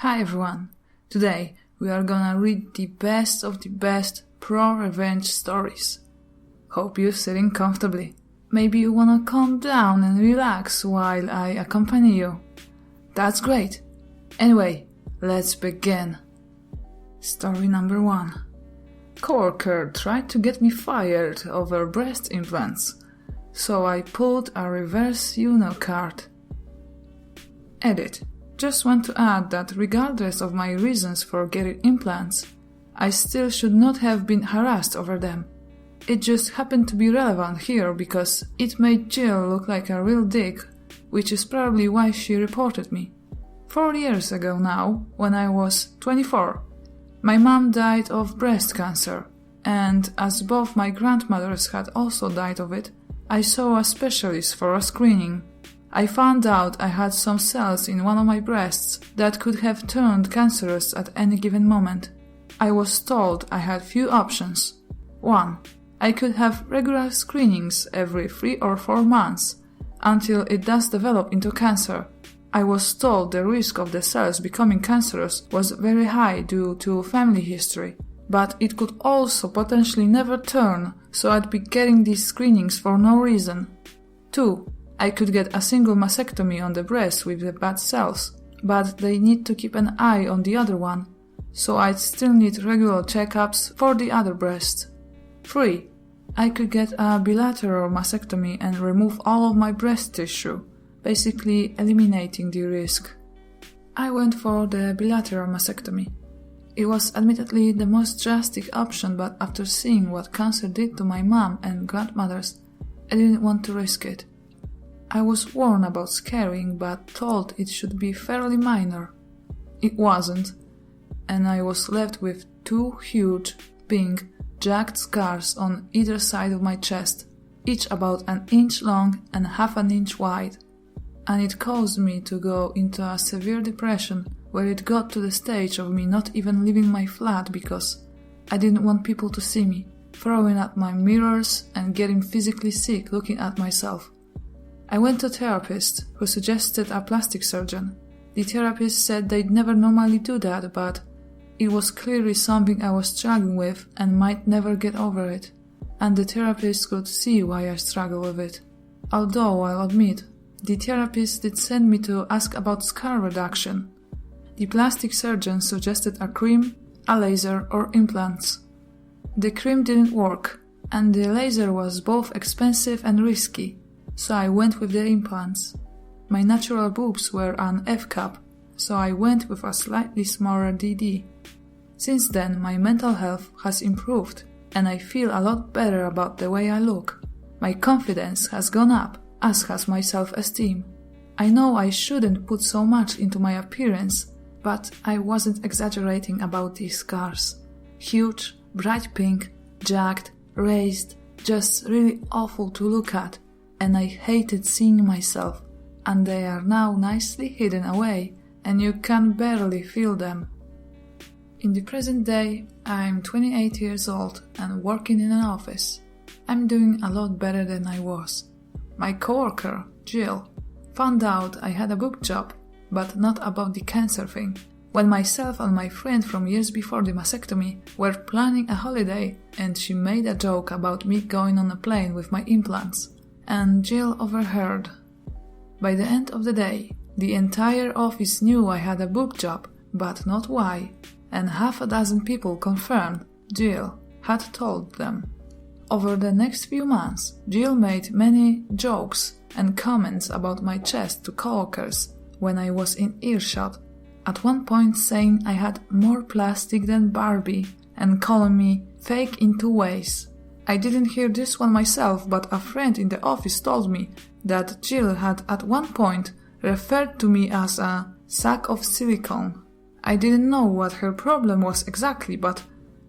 Hi everyone! Today we are gonna read the best of the best ProRevenge stories. Hope you're sitting comfortably. Maybe you wanna calm down and relax while I accompany you. That's great! Anyway, let's begin. Story number 1. Coworker tried to get me fired over breast implants, so I pulled a reverse card. Edit. Just want to add that regardless of my reasons for getting implants, I still should not have been harassed over them. It just happened to be relevant here because it made Jill look like a real dick, which is probably why she reported me. 4 years ago now, when I was 24, my mom died of breast cancer, and as both my grandmothers had also died of it, I saw a specialist for a screening. I found out I had some cells in one of my breasts that could have turned cancerous at any given moment. I was told I had few options. 1. I could have regular screenings every 3 or 4 months, until it does develop into cancer. I was told the risk of the cells becoming cancerous was very high due to family history, but it could also potentially never turn, so I'd be getting these screenings for no reason. 2. I could get a single mastectomy on the breast with the bad cells, but they need to keep an eye on the other one, so I'd still need regular checkups for the other breast. 3. I could get a bilateral mastectomy and remove all of my breast tissue, basically eliminating the risk. I went for the bilateral mastectomy. It was admittedly the most drastic option, but after seeing what cancer did to my mom and grandmothers, I didn't want to risk it. I was warned about scarring, but told it should be fairly minor. It wasn't, and I was left with 2 huge, pink, jagged scars on either side of my chest, each about 1 inch long and half an inch wide. And it caused me to go into a severe depression, where it got to the stage of me not even leaving my flat because I didn't want people to see me, throwing at my mirrors and getting physically sick looking at myself. I went to a therapist who suggested a plastic surgeon. The therapist said they'd never normally do that, but it was clearly something I was struggling with and might never get over it, and the therapist could see why I struggle with it. Although I'll admit, the therapist did send me to ask about scar reduction. The plastic surgeon suggested a cream, a laser, or implants. The cream didn't work, and the laser was both expensive and risky, so I went with the implants. My natural boobs were an F-cup, so I went with a slightly smaller DD. Since then, my mental health has improved, and I feel a lot better about the way I look. My confidence has gone up, as has my self-esteem. I know I shouldn't put so much into my appearance, but I wasn't exaggerating about these scars. Huge, bright pink, jagged, raised, just really awful to look at, and I hated seeing myself, and they are now nicely hidden away, and you can barely feel them. In the present day, I'm 28 years old and working in an office. I'm doing a lot better than I was. My coworker, Jill, found out I had a book job, but not about the cancer thing. When myself and my friend from years before the mastectomy were planning a holiday, and she made a joke about me going on a plane with my implants, and Jill overheard. By the end of the day, the entire office knew I had a boob job, but not why, and 6 people confirmed Jill had told them. Over the next few months, Jill made many jokes and comments about my chest to coworkers when I was in earshot, at one point saying I had more plastic than Barbie and calling me fake in 2 ways. I didn't hear this one myself, but a friend in the office told me that Jill had at one point referred to me as a sack of silicone. I didn't know what her problem was exactly, but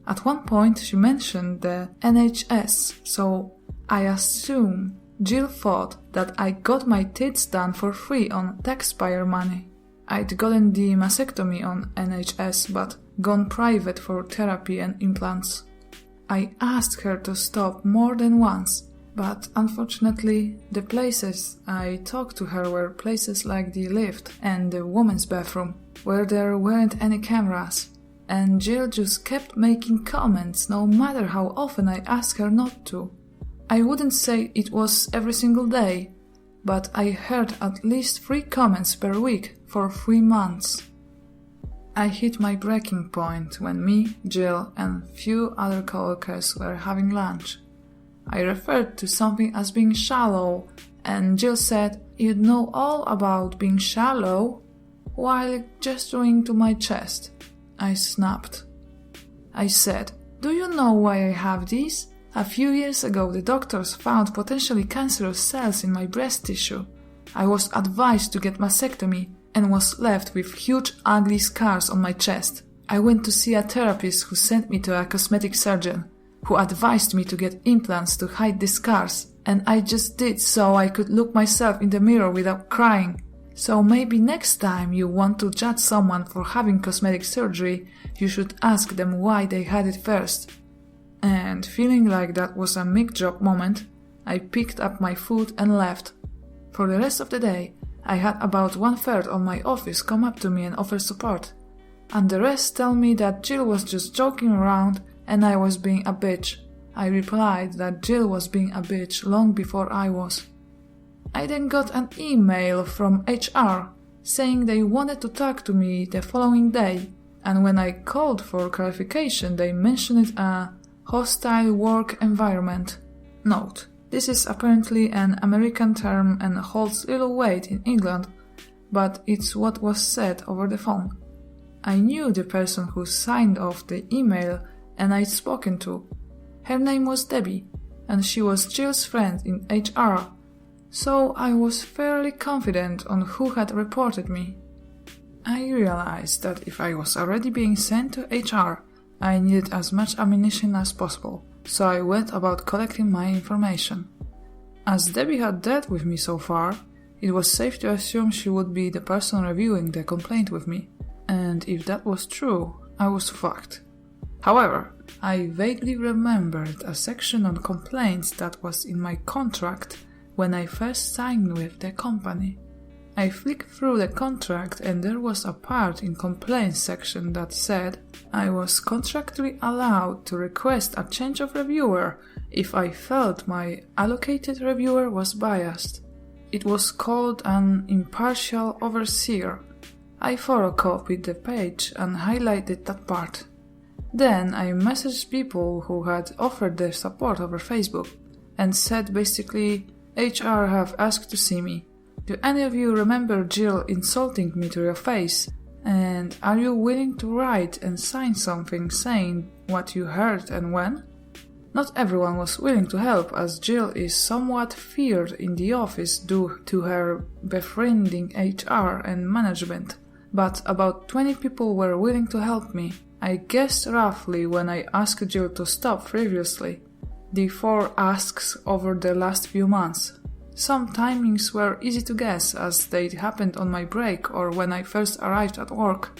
at one point she mentioned the NHS, so I assume Jill thought that I got my tits done for free on taxpayer money. I'd gotten the mastectomy on NHS, but gone private for therapy and implants. I asked her to stop more than once, but unfortunately the places I talked to her were places like the lift and the women's bathroom. where there weren't any cameras, and Jill just kept making comments no matter how often I asked her not to. I wouldn't say it was every single day, but I heard at least 3 comments per week for 3 months. I hit my breaking point when me, Jill, and few other coworkers were having lunch. I referred to something as being shallow, and Jill said, "You'd know all about being shallow," while gesturing to my chest. I snapped. I said, "Do you know why I have these? A few years ago the doctors found potentially cancerous cells in my breast tissue. I was advised to get mastectomy and was left with huge ugly scars on my chest. I went to see a therapist who sent me to a cosmetic surgeon, who advised me to get implants to hide the scars, and I just did so I could look myself in the mirror without crying. So maybe next time you want to judge someone for having cosmetic surgery, you should ask them why they had it first." And feeling like that was a mic drop moment, I picked up my food and left. For the rest of the day, I had about 1/3 of my office come up to me and offer support, and the rest tell me that Jill was just joking around and I was being a bitch. I replied that Jill was being a bitch long before I was. I then got an email from HR saying they wanted to talk to me the following day, and when I called for clarification they mentioned a hostile work environment. Note: this is apparently an American term and holds little weight in England, but it's what was said over the phone. I knew the person who signed off the email and I'd spoken to. Her name was Debbie, and she was Jill's friend in HR, so I was fairly confident on who had reported me. I realized that if I was already being sent to HR, I needed as much ammunition as possible, so I went about collecting my information. As Debbie had dealt with me so far, it was safe to assume she would be the person reviewing the complaint with me, and if that was true, I was fucked. However, I vaguely remembered a section on complaints that was in my contract when I first signed with the company. I flicked through the contract and there was a part in complaints section that said I was contractually allowed to request a change of reviewer if I felt my allocated reviewer was biased. It was called an impartial overseer. I photocopied the page and highlighted that part. Then I messaged people who had offered their support over Facebook and said basically, HR have asked to see me. Do any of you remember Jill insulting me to your face? And are you willing to write and sign something saying what you heard and when? Not everyone was willing to help, as Jill is somewhat feared in the office due to her befriending HR and management, but about 20 people were willing to help me. I guessed roughly when I asked Jill to stop previously, the 4 asks over the last few months. Some timings were easy to guess as they'd happened on my break or when I first arrived at work,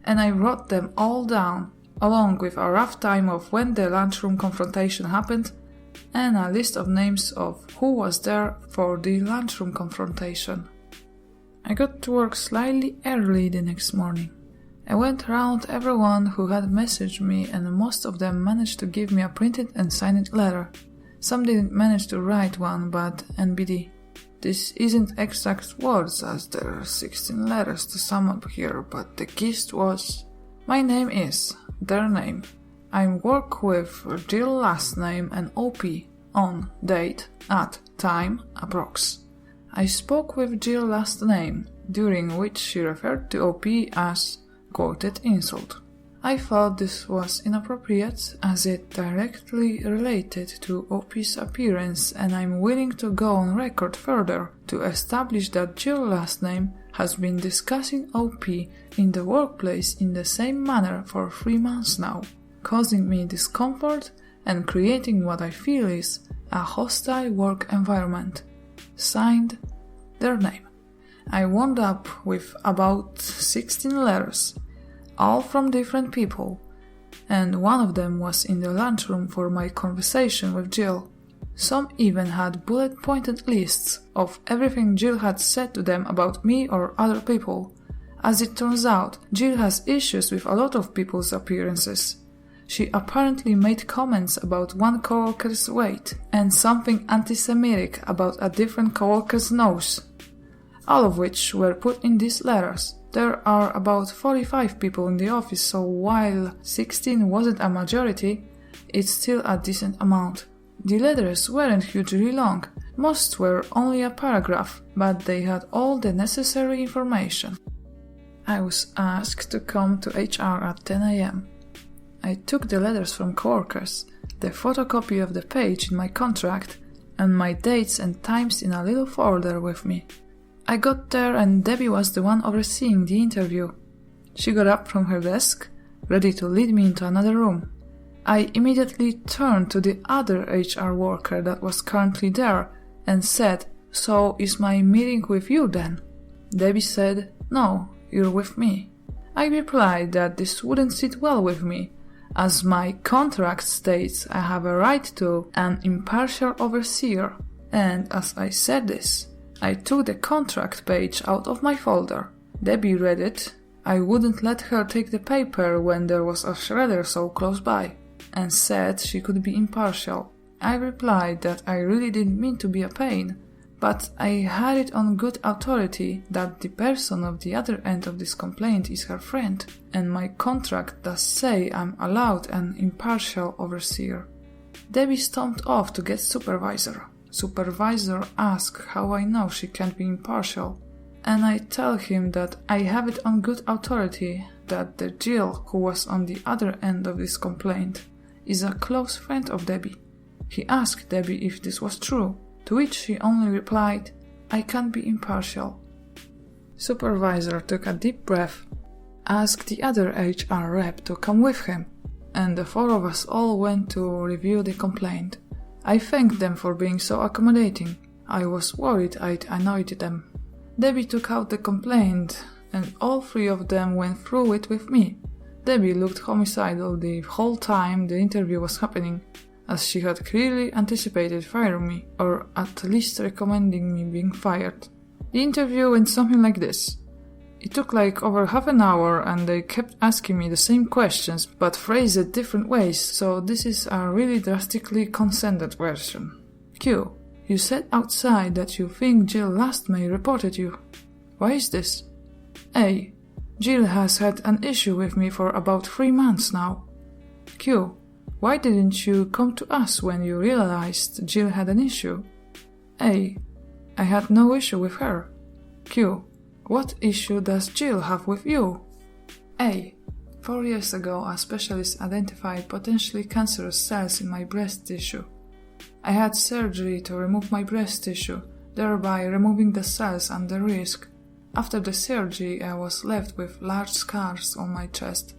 and I wrote them all down, along with a rough time of when the lunchroom confrontation happened and a list of names of who was there for the lunchroom confrontation. I got to work slightly early the next morning. I went around everyone who had messaged me and most of them managed to give me a printed and signed letter. Some didn't manage to write one, but NBD. This isn't exact words as there are 16 letters to sum up here, but the gist was: my name is, their name. I work with Jill last name and OP, on, date, at, time, approx. I spoke with Jill last name, during which she referred to OP as quoted insult. I thought this was inappropriate as it directly related to OP's appearance, and I'm willing to go on record further to establish that Jill last name has been discussing OP in the workplace in the same manner for 3 months now, causing me discomfort and creating what I feel is a hostile work environment. Signed, their name. I wound up with about 16 letters, all from different people, and one of them was in the lunchroom for my conversation with Jill. Some even had bullet-pointed lists of everything Jill had said to them about me or other people, As it turns out, Jill has issues with a lot of people's appearances. She apparently made comments about one coworker's weight and something anti-Semitic about a different coworker's nose, all of which were put in these letters. There are about 45 people in the office, so while 16 wasn't a majority, it's still a decent amount. The letters weren't hugely long, most were only a paragraph, but they had all the necessary information. I was asked to come to HR at 10 a.m. I took the letters from coworkers, the photocopy of the page in my contract, and my dates and times in a little folder with me. I got there and Debbie was the one overseeing the interview. She got up from her desk, ready to lead me into another room. I immediately turned to the other HR worker that was currently there and said, "So is my meeting with you then?" Debbie said, "No, you're with me." I replied that this wouldn't sit well with me, as my contract states I have a right to an impartial overseer, and as I said this, I took the contract page out of my folder. Debbie read it. I wouldn't let her take the paper when there was a shredder so close by, and said she could be impartial. I replied that I really didn't mean to be a pain, but I had it on good authority that the person of the other end of this complaint is her friend, and my contract does say I'm allowed an impartial overseer. Debbie stomped off to get supervisor. Supervisor asked how I know she can't be impartial, and I tell him that I have it on good authority that the Jill who was on the other end of this complaint is a close friend of Debbie. He asked Debbie if this was true, to which she only replied, "I can't be impartial." Supervisor took a deep breath, asked the other HR rep to come with him, and the four of us all went to review the complaint. I thanked them for being so accommodating. I was worried I'd annoyed them. Debbie took out the complaint, and all three of them went through it with me. Debbie looked homicidal the whole time the interview was happening, as she had clearly anticipated firing me, or at least recommending me being fired. The interview went something like this. It took like over half an hour and they kept asking me the same questions but phrased it different ways, so this is a really drastically condensed version. Q. You said outside that you think Jill last May reported you. Why is this? A. Jill has had an issue with me for about 3 months now. Q. Why didn't you come to us when you realized Jill had an issue? A. I had no issue with her. Q. What issue does Jill have with you? A. 4 years ago, a specialist identified potentially cancerous cells in my breast tissue. I had surgery to remove my breast tissue, thereby removing the cells under risk. After the surgery, I was left with large scars on my chest.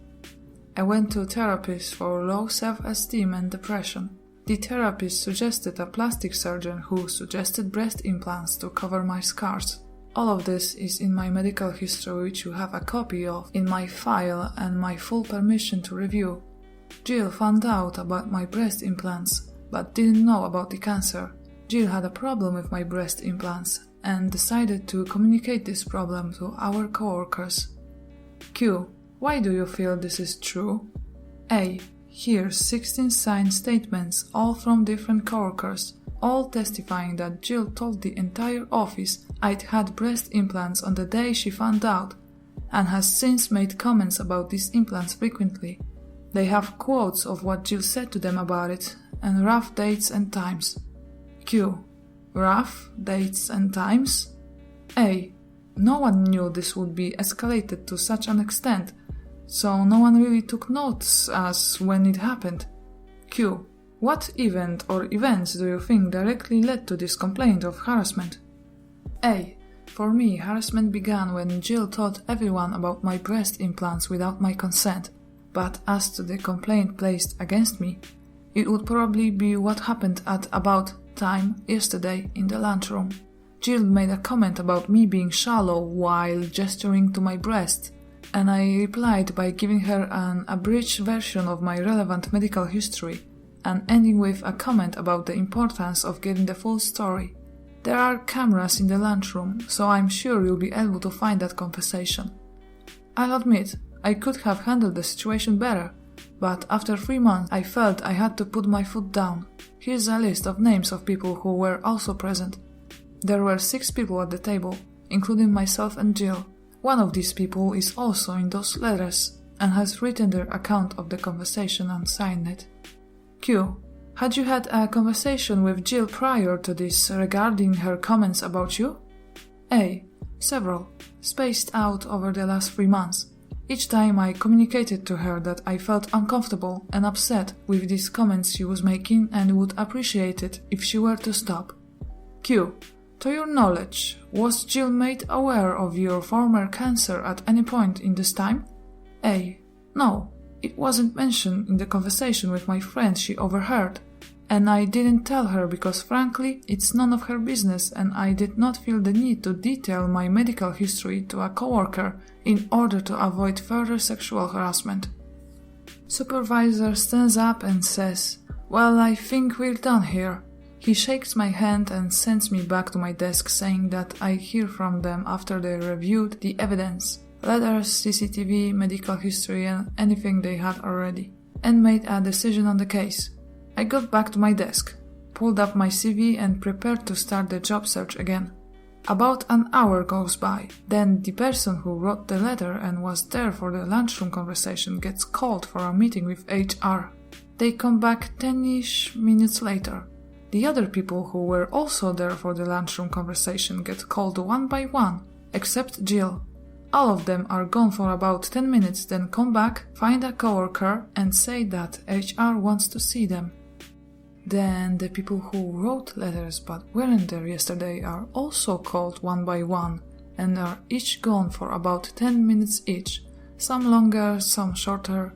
I went to therapists for low self-esteem and depression. The therapist suggested a plastic surgeon who suggested breast implants to cover my scars. All of this is in my medical history, which you have a copy of in my file and my full permission to review. Jill found out about my breast implants, but didn't know about the cancer. Jill had a problem with my breast implants and decided to communicate this problem to our coworkers. Q. Why do you feel this is true? A. Here's 16 signed statements, all from different coworkers, all testifying that Jill told the entire office I'd had breast implants on the day she found out, and has since made comments about these implants frequently. They have quotes of what Jill said to them about it, and rough dates and times. Q. Rough dates and times? A. No one knew this would be escalated to such an extent, so no one really took notice as when it happened. Q. What event or events do you think directly led to this complaint of harassment? A. For me, harassment began when Jill told everyone about my breast implants without my consent, but as to the complaint placed against me, it would probably be what happened at about time yesterday in the lunchroom. Jill made a comment about me being shallow while gesturing to my breast, and I replied by giving her an abridged version of my relevant medical history, and ending with a comment about the importance of getting the full story. There are cameras in the lunchroom, so I'm sure you'll be able to find that conversation. I'll admit, I could have handled the situation better, but after 3 months I felt I had to put my foot down. Here's a list of names of people who were also present. There were 6 people at the table, including myself and Jill. One of these people is also in those letters and has written their account of the conversation and signed it. Q. Had you had a conversation with Jill prior to this regarding her comments about you? A. Several, spaced out over the last 3 months. Each time I communicated to her that I felt uncomfortable and upset with these comments she was making and would appreciate it if she were to stop. Q. To your knowledge, was Jill made aware of your former cancer at any point in this time? A. No, it wasn't mentioned in the conversation with my friend she overheard, and I didn't tell her because frankly it's none of her business and I did not feel the need to detail my medical history to a coworker in order to avoid further sexual harassment. Supervisor stands up and says, "Well, I think we're done here." He shakes my hand and sends me back to my desk saying that I hear from them after they reviewed the evidence, letters, CCTV, medical history and anything they had already, and made a decision on the case. I got back to my desk, pulled up my CV and prepared to start the job search again. About an hour goes by, then the person who wrote the letter and was there for the lunchroom conversation gets called for a meeting with HR. They come back 10-ish minutes later. The other people who were also there for the lunchroom conversation get called one by one, except Jill. All of them are gone for about 10 minutes, then come back, find a coworker and say that HR wants to see them. Then the people who wrote letters but weren't there yesterday are also called one by one and are each gone for about 10 minutes each, some longer, some shorter.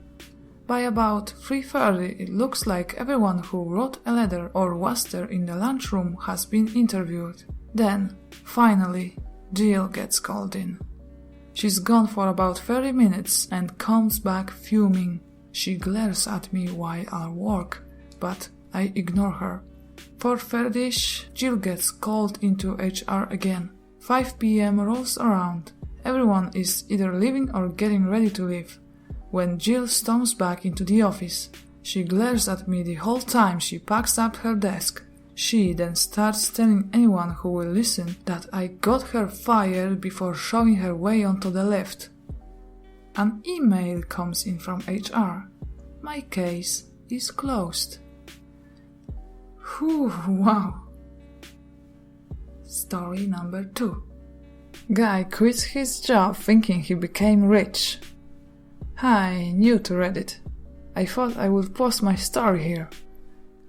By about 3:30 it looks like everyone who wrote a letter or was there in the lunchroom has been interviewed. Then, finally, Jill gets called in. She's gone for about 30 minutes and comes back fuming. She glares at me while I work, but I ignore her. 4:30ish, Jill gets called into HR again. 5 p.m. rolls around. Everyone is either leaving or getting ready to leave. When Jill storms back into the office, she glares at me the whole time she packs up her desk. She then starts telling anyone who will listen that I got her fired before showing her way onto the lift. An email comes in from HR. My case is closed. Whew, wow. Story number 2. Guy quits his job thinking he became rich. Hi, new to Reddit. I thought I would post my story here.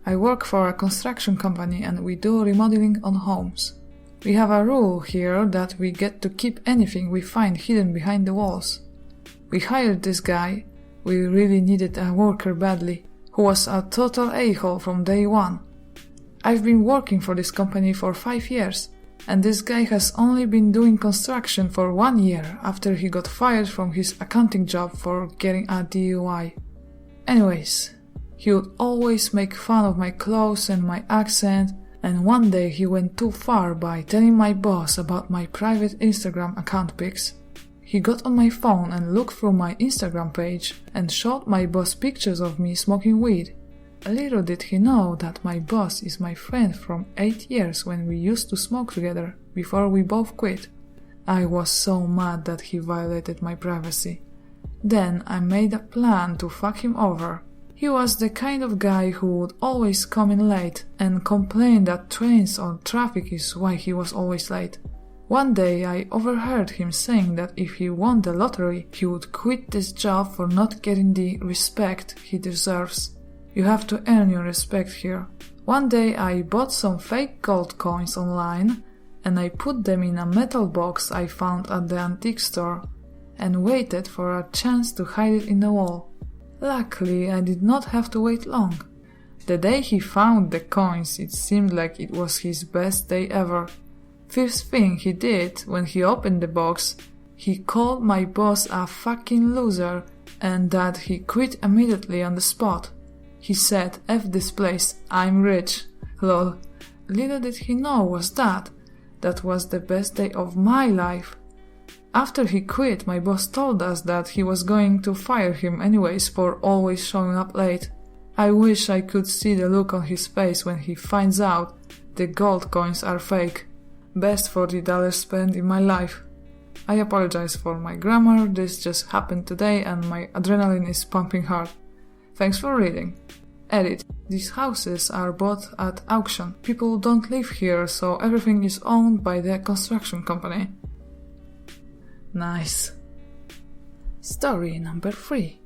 I work for a construction company and we do remodeling on homes. We have a rule here that we get to keep anything we find hidden behind the walls. We hired this guy, we really needed a worker badly, who was a total a-hole from day one. I've been working for this company for 5 years, and this guy has only been doing construction for 1 year after he got fired from his accounting job for getting a DUI. Anyways, he would always make fun of my clothes and my accent, and one day he went too far by telling my boss about my private Instagram account pics. He got on my phone and looked through my Instagram page and showed my boss pictures of me smoking weed. Little did he know that my boss is my friend from 8 years when we used to smoke together before we both quit. I was so mad that he violated my privacy. Then I made a plan to fuck him over. He was the kind of guy who would always come in late and complain that trains or traffic is why he was always late. One day I overheard him saying that if he won the lottery, he would quit this job for not getting the respect he deserves. You have to earn your respect here. One day I bought some fake gold coins online and I put them in a metal box I found at the antique store and waited for a chance to hide it in the wall. Luckily, I did not have to wait long. The day he found the coins, it seemed like it was his best day ever. First thing he did when he opened the box, he called my boss a fucking loser and that he quit immediately on the spot. He said, "F this place, I'm rich." Lol. Little did he know was that was the best day of my life. After he quit, my boss told us that he was going to fire him anyways for always showing up late. I wish I could see the look on his face when he finds out the gold coins are fake. Best $40 spent in my life. I apologize for my grammar, this just happened today and my adrenaline is pumping hard. Thanks for reading. Edit. These houses are bought at auction. People don't live here, so everything is owned by the construction company. Nice. Story number 3.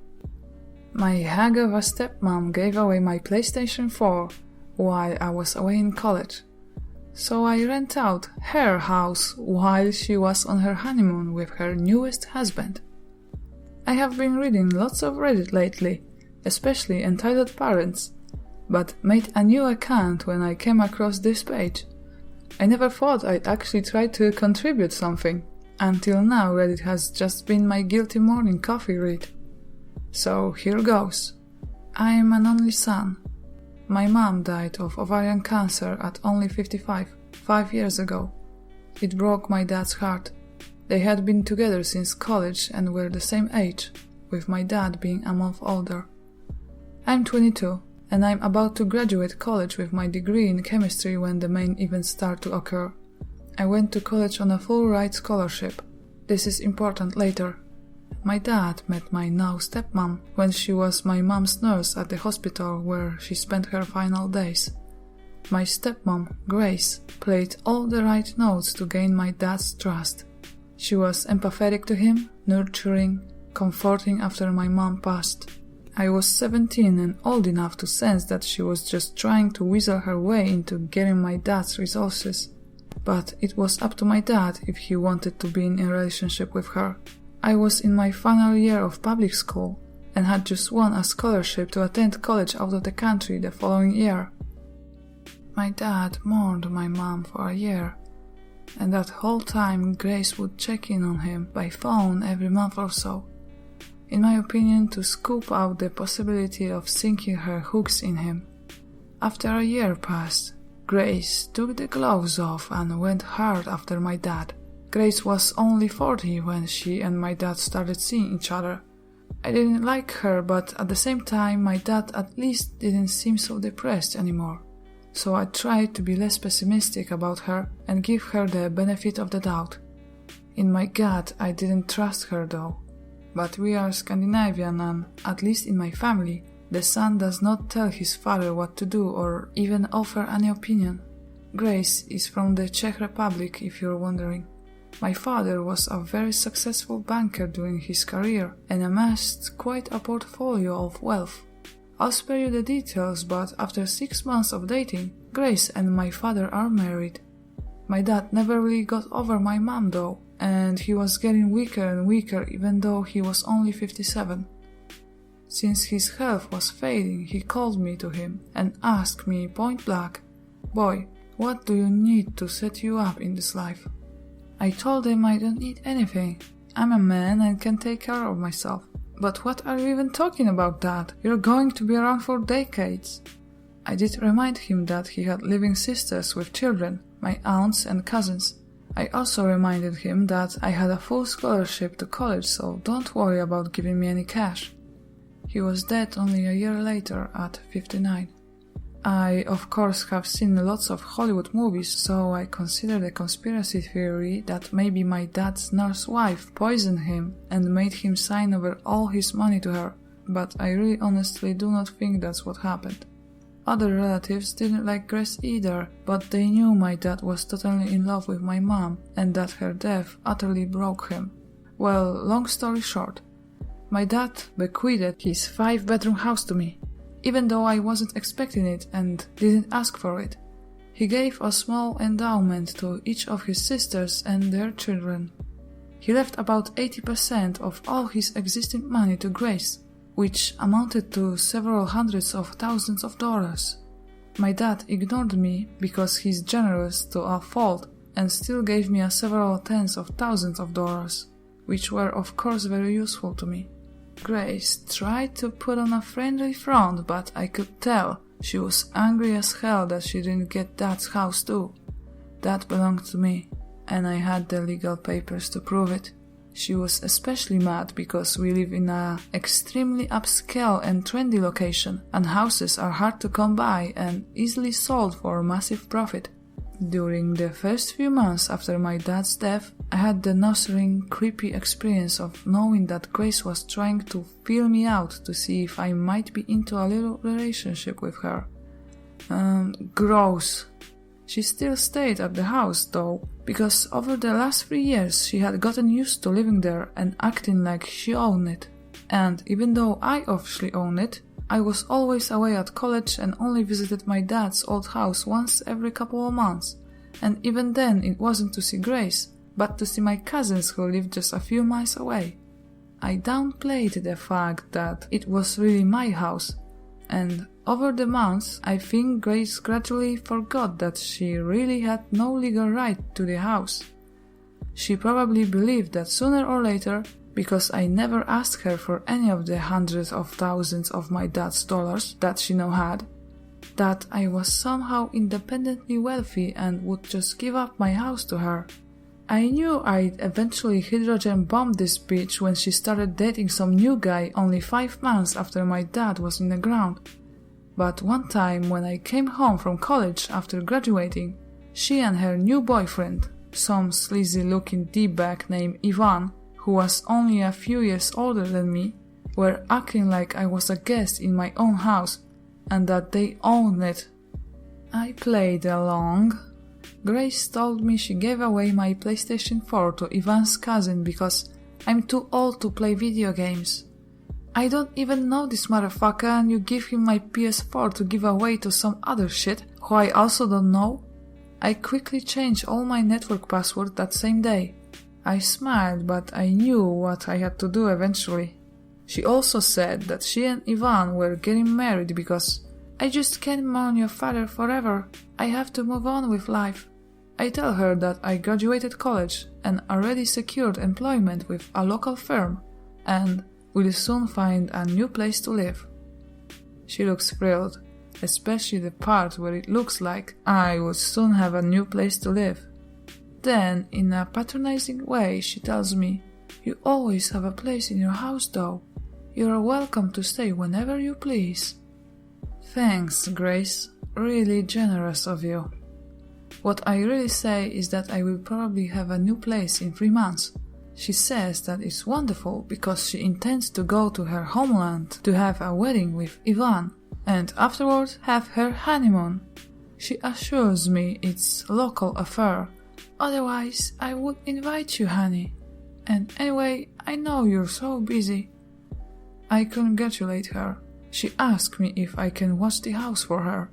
My hag of a stepmom gave away my PlayStation 4 while I was away in college. So I rent out her house while she was on her honeymoon with her newest husband. I have been reading lots of Reddit lately, especially entitled parents, but made a new account when I came across this page. I never thought I'd actually try to contribute something. Until now, Reddit has just been my guilty morning coffee read. So here goes. I am an only son. My mom died of ovarian cancer at only 55, 5 years ago. It broke my dad's heart. They had been together since college and were the same age, with my dad being a month older. I'm 22, and I'm about to graduate college with my degree in chemistry when the main events start to occur. I went to college on a full-ride scholarship. This is important later. My dad met my now stepmom when she was my mom's nurse at the hospital where she spent her final days. My stepmom, Grace, played all the right notes to gain my dad's trust. She was empathetic to him, nurturing, comforting after my mom passed. I was 17 and old enough to sense that she was just trying to weasel her way into getting my dad's resources. But it was up to my dad if he wanted to be in a relationship with her. I was in my final year of public school and had just won a scholarship to attend college out of the country the following year. My dad mourned my mom for a year, and that whole time Grace would check in on him by phone every month or so, in my opinion to scoop out the possibility of sinking her hooks in him. After a year passed, Grace took the gloves off and went hard after my dad. Grace was only 40 when she and my dad started seeing each other. I didn't like her, but at the same time my dad at least didn't seem so depressed anymore. So I tried to be less pessimistic about her and give her the benefit of the doubt. In my gut I didn't trust her though. But we are Scandinavian and, at least in my family, the son does not tell his father what to do or even offer any opinion. Grace is from the Czech Republic, if you're wondering. My father was a very successful banker during his career and amassed quite a portfolio of wealth. I'll spare you the details, but after 6 months of dating, Grace and my father are married. My dad never really got over my mom though, and he was getting weaker and weaker even though he was only 57. Since his health was fading, he called me to him and asked me point blank, "Boy, what do you need to set you up in this life?" I told him I don't need anything. I'm a man and can take care of myself. But what are you even talking about, Dad? You're going to be around for decades. I did remind him that he had living sisters with children, my aunts and cousins. I also reminded him that I had a full scholarship to college, so don't worry about giving me any cash. He was dead only a year later at 59. I, of course, have seen lots of Hollywood movies, so I consider the conspiracy theory that maybe my dad's nurse wife poisoned him and made him sign over all his money to her, but I really honestly do not think that's what happened. Other relatives didn't like Grace either, but they knew my dad was totally in love with my mom and that her death utterly broke him. Well, long story short, my dad bequeathed his 5-bedroom house to me, even though I wasn't expecting it and didn't ask for it. He gave a small endowment to each of his sisters and their children. He left about 80% of all his existing money to Grace, which amounted to several hundreds of thousands of dollars. My dad ignored me because he's generous to a fault and still gave me several tens of thousands of dollars, which were of course very useful to me. Grace tried to put on a friendly front, but I could tell she was angry as hell that she didn't get Dad's house too. That belonged to me, and I had the legal papers to prove it. She was especially mad because we live in an extremely upscale and trendy location, and houses are hard to come by and easily sold for a massive profit. During the first few months after my dad's death, I had the nausea, creepy experience of knowing that Grace was trying to feel me out to see if I might be into a little relationship with her. Gross. She still stayed at the house though, because over the last 3 years she had gotten used to living there and acting like she owned it. And even though I officially own it, I was always away at college and only visited my dad's old house once every couple of months. And even then it wasn't to see Grace, but to see my cousins who lived just a few miles away. I downplayed the fact that it was really my house, and over the months I think Grace gradually forgot that she really had no legal right to the house. She probably believed that sooner or later, because I never asked her for any of the hundreds of thousands of my dad's dollars that she now had, that I was somehow independently wealthy and would just give up my house to her. I knew I'd eventually hydrogen bomb this bitch when she started dating some new guy only 5 months after my dad was in the ground. But one time when I came home from college after graduating, she and her new boyfriend, some sleazy looking d-bag named Ivan, who was only a few years older than me, were acting like I was a guest in my own house and that they owned it. I played along. Grace told me she gave away my PlayStation 4 to Ivan's cousin because I'm too old to play video games. I don't even know this motherfucker and you give him my PS4 to give away to some other shit who I also don't know? I quickly changed all my network password that same day. I smiled, but I knew what I had to do eventually. She also said that she and Ivan were getting married because I just can't mourn your father forever. I have to move on with life. I tell her that I graduated college and already secured employment with a local firm and will soon find a new place to live. She looks thrilled, especially the part where it looks like I will soon have a new place to live. Then, in a patronizing way, she tells me, "You always have a place in your house though. You are welcome to stay whenever you please." Thanks, Grace. Really generous of you. What I really say is that I will probably have a new place in 3 months. She says that it's wonderful because she intends to go to her homeland to have a wedding with Ivan and afterwards have her honeymoon. She assures me it's a local affair. Otherwise, I would invite you, honey. And anyway, I know you're so busy. I congratulate her. She asked me if I can watch the house for her.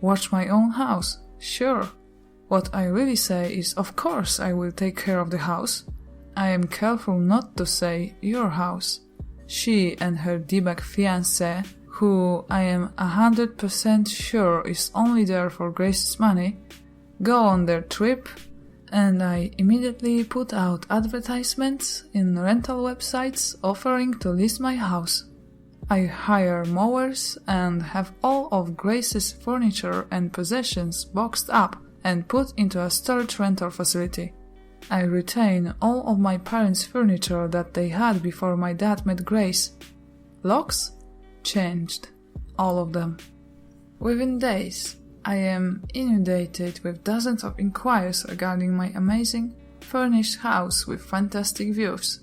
Watch my own house? Sure. What I really say is, of course I will take care of the house. I am careful not to say your house. She and her d-bag fiancé, who I am 100% sure is only there for Grace's money, go on their trip, and I immediately put out advertisements in rental websites offering to lease my house. I hire mowers and have all of Grace's furniture and possessions boxed up and put into a storage rental facility. I retain all of my parents' furniture that they had before my dad met Grace. Locks? Changed. All of them. Within days, I am inundated with dozens of inquiries regarding my amazing, furnished house with fantastic views.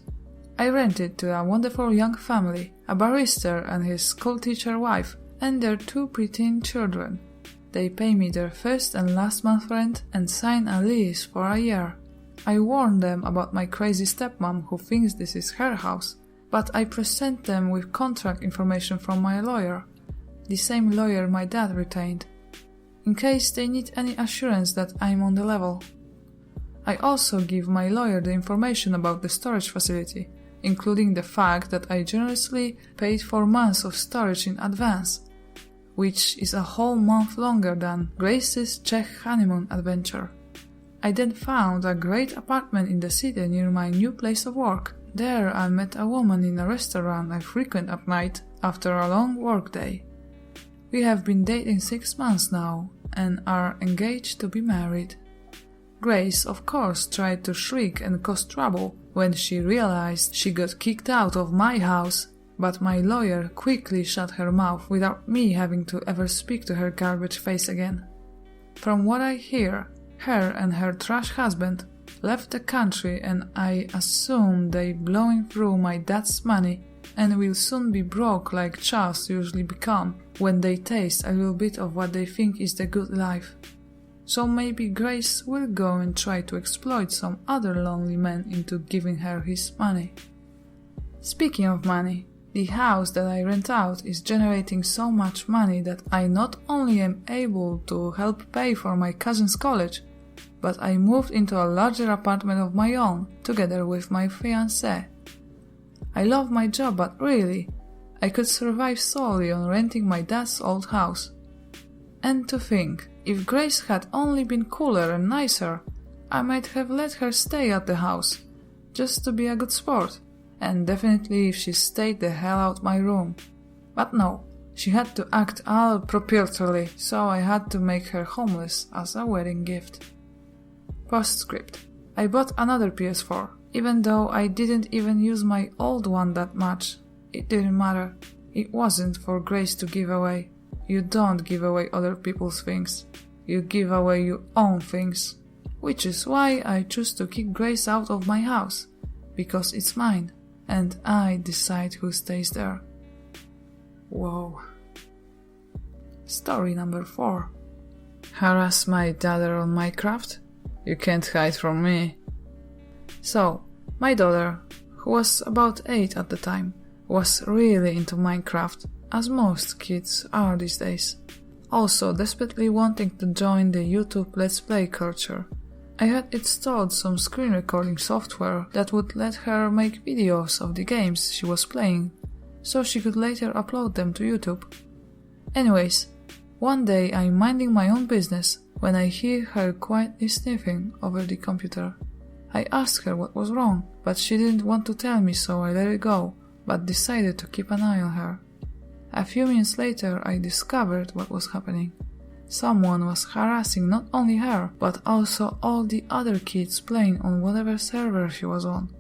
I rent it to a wonderful young family, a barrister and his schoolteacher wife, and their 2 preteen children. They pay me their first and last month rent and sign a lease for a year. I warn them about my crazy stepmom who thinks this is her house, but I present them with contract information from my lawyer, the same lawyer my dad retained, in case they need any assurance that I'm on the level. I also give my lawyer the information about the storage facility, including the fact that I generously paid for months of storage in advance, which is a whole month longer than Grace's Czech honeymoon adventure. I then found a great apartment in the city near my new place of work. There I met a woman in a restaurant I frequent at night after a long workday. We have been dating 6 months now and are engaged to be married. Grace, of course, tried to shriek and cause trouble when she realized she got kicked out of my house, but my lawyer quickly shut her mouth without me having to ever speak to her garbage face again. From what I hear, her and her trash husband left the country, and I assume they blowing through my dad's money and will soon be broke like chavs usually become when they taste a little bit of what they think is the good life. So maybe Grace will go and try to exploit some other lonely man into giving her his money. Speaking of money, the house that I rent out is generating so much money that I not only am able to help pay for my cousin's college, but I moved into a larger apartment of my own together with my fiancé. I love my job, but really, I could survive solely on renting my dad's old house. And to think, if Grace had only been cooler and nicer, I might have let her stay at the house, just to be a good sport, and definitely if she stayed the hell out my room. But no, she had to act all properly, so I had to make her homeless as a wedding gift. Postscript. I bought another PS4, even though I didn't even use my old one that much. It didn't matter. It wasn't for Grace to give away. You don't give away other people's things. You give away your own things. Which is why I choose to kick Grace out of my house. Because it's mine, and I decide who stays there. Whoa. Story number 4. Harass my daughter on Minecraft? You can't hide from me. So, my daughter, who was about 8 at the time, was really into Minecraft, as most kids are these days. Also desperately wanting to join the YouTube Let's Play culture. I had installed some screen recording software that would let her make videos of the games she was playing, so she could later upload them to YouTube. Anyways, one day I'm minding my own business when I hear her quietly sniffing over the computer. I asked her what was wrong, but she didn't want to tell me, so I let it go, but decided to keep an eye on her. A few minutes later I discovered what was happening. Someone was harassing not only her, but also all the other kids playing on whatever server she was on.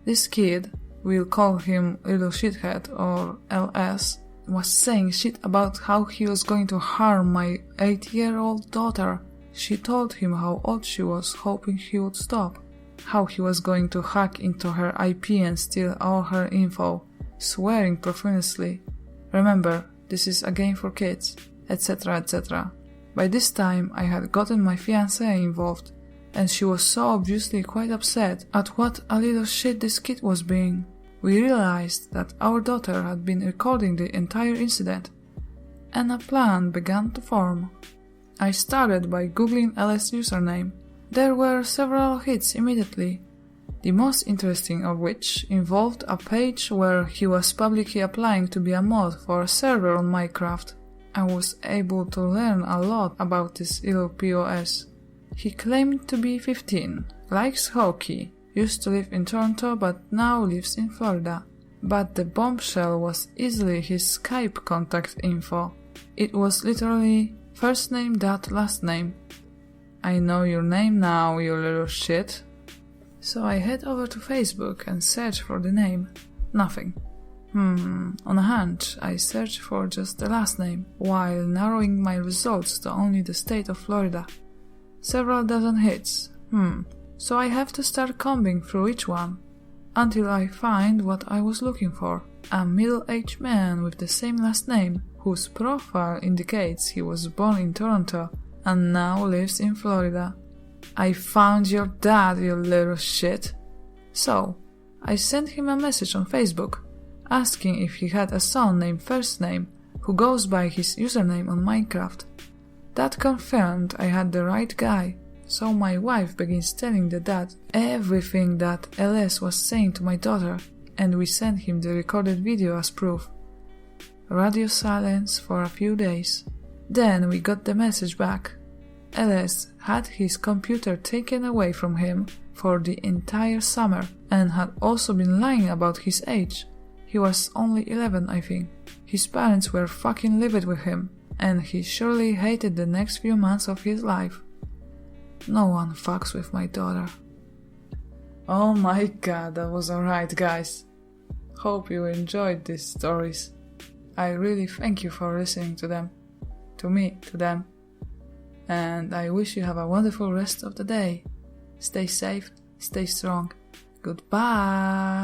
This kid, we'll call him Little Shithead or LS, was saying shit about how he was going to harm my 8-year-old daughter. She told him how old she was, hoping he would stop. How he was going to hack into her IP and steal all her info, swearing profusely. Remember, this is a game for kids, etc, etc. By this time I had gotten my fiancée involved, and she was so obviously quite upset at what a little shit this kid was being. We realized that our daughter had been recording the entire incident, and a plan began to form. I started by googling LS' username. There were several hits immediately, the most interesting of which involved a page where he was publicly applying to be a mod for a server on Minecraft. I was able to learn a lot about this little POS. He claimed to be 15, likes hockey, used to live in Toronto but now lives in Florida. But the bombshell was easily his Skype contact info. It was literally first name dot last name. I know your name now, you little shit. So I head over to Facebook and search for the name. Nothing. On a hunch, I search for just the last name, while narrowing my results to only the state of Florida. Several dozen hits. So I have to start combing through each one, until I find what I was looking for. A middle-aged man with the same last name, whose profile indicates he was born in Toronto and now lives in Florida. I found your dad, you little shit. So, I sent him a message on Facebook, asking if he had a son named First Name, who goes by his username on Minecraft. That confirmed I had the right guy, so my wife begins telling the dad everything that LS was saying to my daughter, and we sent him the recorded video as proof. Radio silence for a few days. Then we got the message back. LS had his computer taken away from him for the entire summer and had also been lying about his age. He was only 11, I think. His parents were fucking livid with him, and he surely hated the next few months of his life. No one fucks with my daughter. Oh my god, that was alright, guys. Hope you enjoyed these stories. I really thank you for listening to them. To them. And I wish you have a wonderful rest of the day. Stay safe, stay strong. Goodbye.